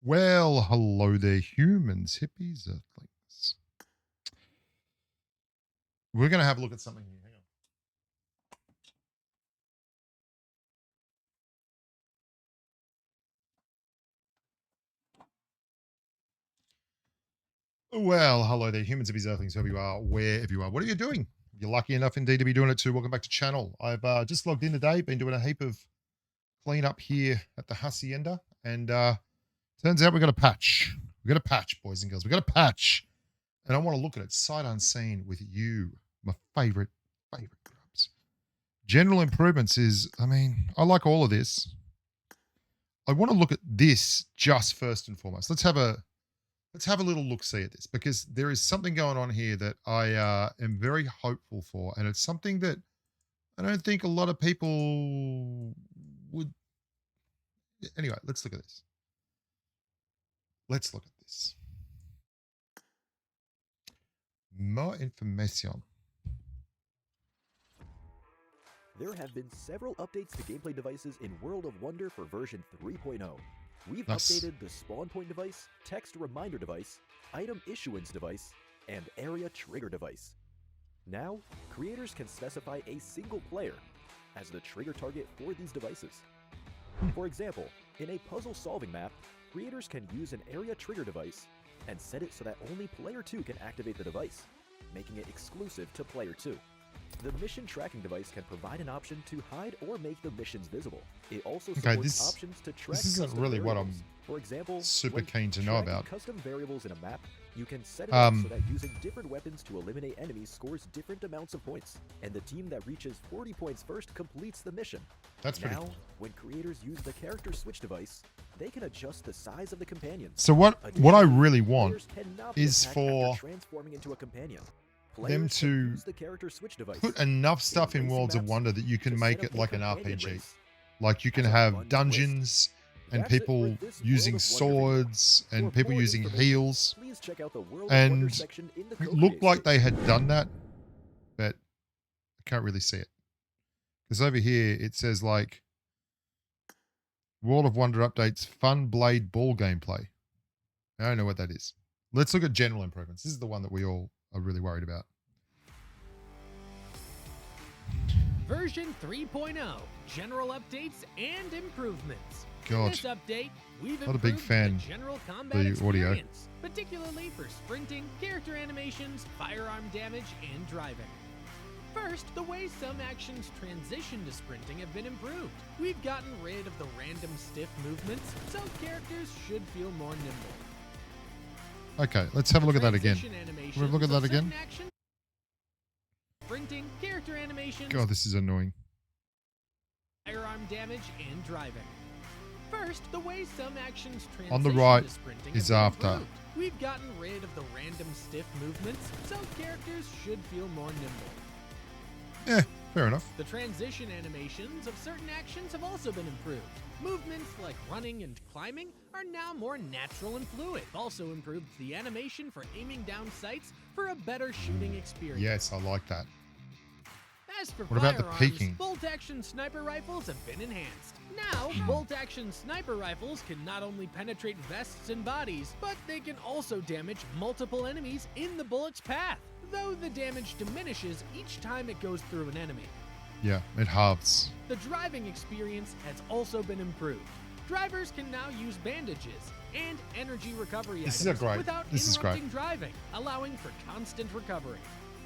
Well, hello there, humans, hippies, earthlings. We're going to have a look at something here. Hang on. Well, hello there, humans, hippies, earthlings, whoever you are, wherever you are. What are you doing? You're lucky enough indeed to be doing it too. Welcome back to channel. I've just logged in today, been doing a heap of cleanup here at the Hacienda, and turns out we got a patch. We got a patch, boys and girls. We got a patch, and I want to look at it sight unseen with you, my favorite grubs. General improvements is, I like all of this. I want to look at this just first and foremost. Let's have a little look see at this because there is something going on here that I am very hopeful for, and it's something that I don't think a lot of people would. Anyway, let's look at this. Let's look at this. More information. There have been several updates to gameplay devices in World of Wonder for version 3.0. We've Nice. updated the spawn point device, text reminder device, item issuance device, and area trigger device. Now, creators can specify a single player as the trigger target for these devices. For example, in a puzzle solving map, creators can use an area trigger device and set it so that only player 2 can activate the device, making it exclusive to player 2. The mission tracking device can provide an option to hide or make the missions visible. It also supports options to track this isn't custom really what variables. I'm For example, super when keen to know tracking about. custom variables in a map, you can set it up so Um, that using different weapons to eliminate enemies scores different amounts of points, and the team that reaches 40 points first completes the mission. That's pretty Now, cool. when creators use the character switch device, they can adjust the size of the companions. So what I Additionally, really want players cannot be is attacked for after transforming into a companion. them Players can to use the character switch device. put enough stuff in racing Worlds of maps, Wonder that you can to make set up it a like an companion RPG. race. Like you can As a fun have twist, dungeons and that's it for people this using World of Wonder video. swords For and people more using information, heals. please check out the World of Wonder And section in the it co-create looked like they stage. had done that, but I can't really see it. Because over here it says like World of Wonder updates fun blade ball gameplay. I don't know what that is. Let's look at general improvements. This is the one that we all are really worried about. Version 3.0, general updates and improvements. God. In this update, we've Not a big improved fan the general combat the audio. experience, particularly for sprinting, character animations, firearm damage, and driving. First, the way some actions transition to sprinting have been improved. We've gotten rid of the random stiff movements, so characters should feel more nimble. Okay, let's have a look at that again. Transition animations Can we look at of that again? certain actions, sprinting, character animations, God, this is annoying. firearm damage, and driving. First, the way some actions transition On the right to sprinting is have been after. improved. We've gotten rid of the random stiff movements, so characters should feel more nimble. Fair enough. The transition animations of certain actions have also been improved. Movements like running and climbing are now more natural and fluid. Also improved the animation for aiming down sights for a better shooting experience. Yes, I like that. As for What about the firearms, peeking? bolt-action sniper rifles have been enhanced. Now, bolt-action sniper rifles can not only penetrate vests and bodies, but they can also damage multiple enemies in the bullet's path, though the damage diminishes each time it goes through an enemy. Yeah, it halves. The driving experience has also been improved. Drivers can now use bandages and energy recovery This is items great. without This is great. interrupting driving, allowing for constant recovery.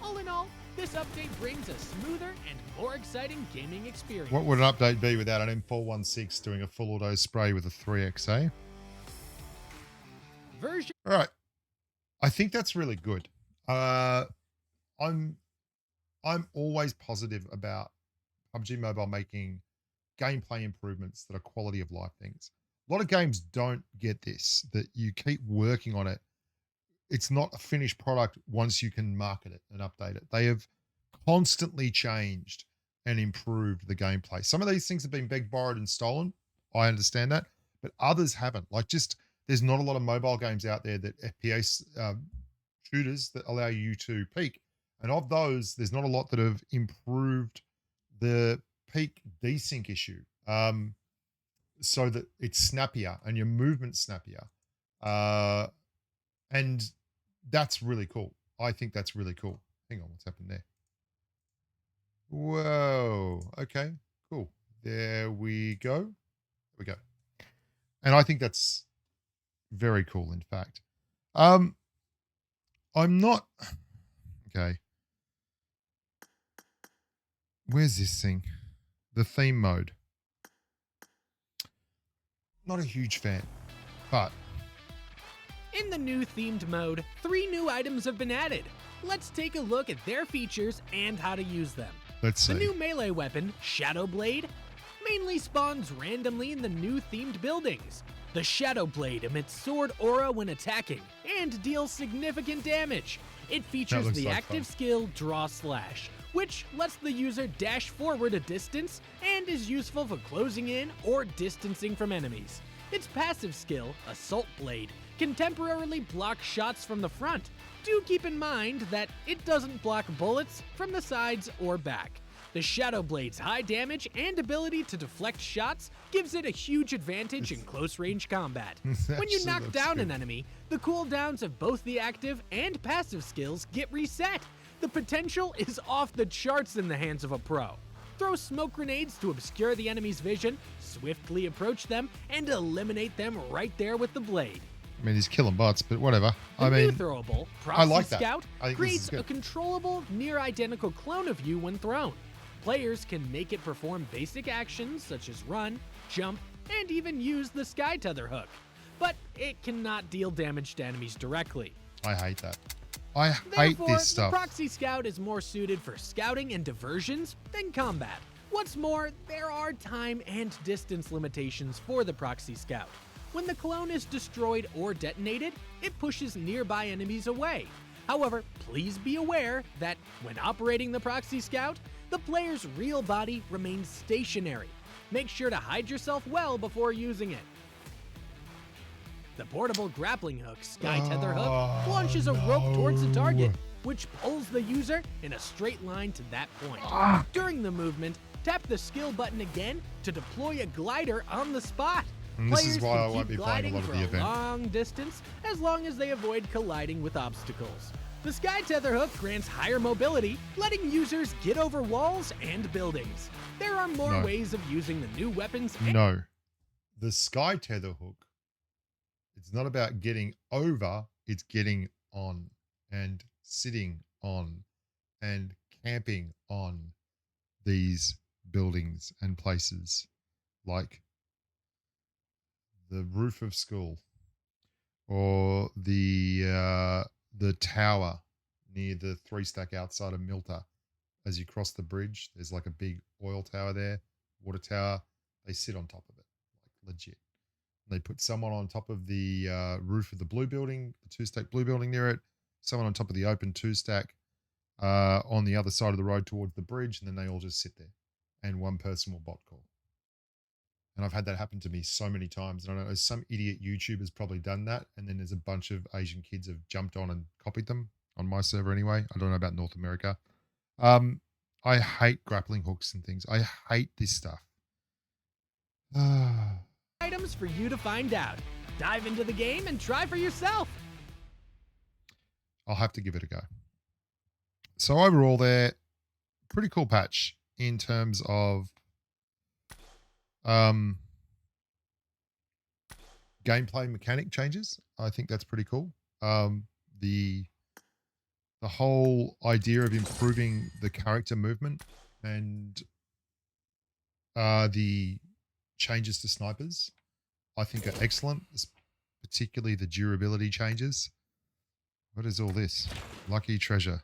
All in all, this update brings a smoother and more exciting gaming experience. What would an update be without an M416 doing a full auto spray with a 3XA? Version All right. I think that's really good. I'm always positive about PUBG Mobile making gameplay improvements that are quality of life things. A lot of games don't get this, that you keep working on it. It's not a finished product once you can market it and update it. They have constantly changed and improved the gameplay. Some of these things have been begged, borrowed, and stolen. I understand that, but others haven't. Like, just there's not a lot of mobile games out there that FPS shooters that allow you to peak. And of those, there's not a lot that have improved the peak desync issue so that it's snappier and your movement's snappier. And that's really cool. I think that's really cool. Hang on, what's happened there? Whoa. Okay, cool. There we go. There we go. And I think that's very cool, in fact. I'm not okay. Where's this thing? The theme mode. Not a huge fan, but In the new themed mode, 3 new items have been added. Let's take a look at their features and how to use them. let's The see. new melee weapon, Shadow Blade, mainly spawns randomly in the new themed buildings. The Shadow Blade emits sword aura when attacking and deals significant damage. It features looks the like active fun. skill Draw Slash, which lets the user dash forward a distance and is useful for closing in or distancing from enemies. Its passive skill, Assault Blade, can temporarily block shots from the front. Do keep in mind that it doesn't block bullets from the sides or back. The Shadow Blade's high damage and ability to deflect shots gives it a huge advantage in close range combat. This When you actually knock looks down good. an enemy, the cooldowns of both the active and passive skills get reset. The potential is off the charts in the hands of a pro. Throw smoke grenades to obscure the enemy's vision, swiftly approach them, and eliminate them right there with the blade. I mean, he's killing bots, but whatever. The I new mean, throwable, Proxy like that. Scout, I think this is creates good. a controllable, near-identical clone of you when thrown. Players can make it perform basic actions such as run, jump, and even use the sky tether hook. But it cannot deal damage to enemies directly. I hate that. I hate Therefore, this the stuff. Proxy Scout is more suited for scouting and diversions than combat. What's more, there are time and distance limitations for the Proxy Scout. When the clone is destroyed or detonated, it pushes nearby enemies away. However, please be aware that when operating the Proxy Scout, the player's real body remains stationary. Make sure to hide yourself well before using it. The portable grappling hook, Sky Tether Hook, launches a rope towards the target, which pulls the user in a straight line to that point. During the movement, tap the skill button again to deploy a glider on the spot. And this Players is why can I won't keep be playing a gliding lot of for the a event. long distance as long as they avoid colliding with obstacles. The Sky Tether Hook grants higher mobility, letting users get over walls and buildings. There are more No. ways of using the new weapons and No. The Sky Tether hook, it's not about getting over, it's getting on and sitting on and camping on these buildings and places like the roof of school or the tower near the 3 stack outside of Milta. As you cross the bridge, there's like a big oil tower there, water tower. They sit on top of it, like legit. They put someone on top of the roof of the blue building, the 2 stack blue building near it, someone on top of the open 2 stack on the other side of the road towards the bridge, and then they all just sit there and one person will bot call. And I've had that happen to me so many times. And I know some idiot YouTuber's probably done that. And then there's a bunch of Asian kids have jumped on and copied them on my server anyway. I don't know about North America. I hate grappling hooks and things. I hate this stuff. items for you to find out. Dive into the game and try for yourself. I'll have to give it a go. So overall there, pretty cool patch in terms of gameplay mechanic changes. I think that's pretty cool. The whole idea of improving the character movement and the changes to snipers, I think are excellent, particularly the durability changes. What is all this? Lucky treasure.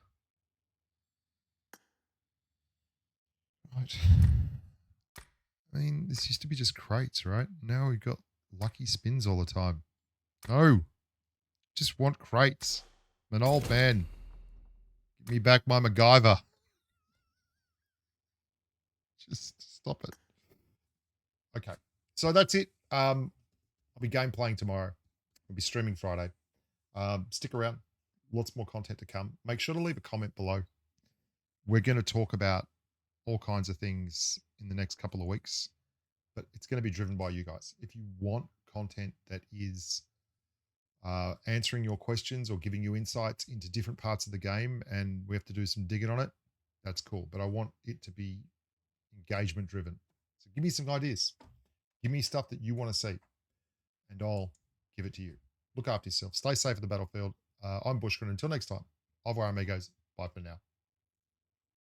Right. I mean, this used to be just crates, right? Now we've got lucky spins all the time. No. Just want crates. I'm an old man. Give me back my MacGyver. Just stop it. Okay. So that's it. I'll be game playing tomorrow. I'll be streaming Friday. Stick around. Lots more content to come. Make sure to leave a comment below. We're going to talk about all kinds of things in the next couple of weeks, but it's going to be driven by you guys. If you want content that is answering your questions or giving you insights into different parts of the game, and we have to do some digging on it. That's cool. But I want it to be engagement driven. So give me some ideas. Give me stuff that you want to see, and I'll give it to you. Look after yourself. Stay safe at the battlefield. I'm Bushkin. Until next time, au revoir, amigos. Bye for now.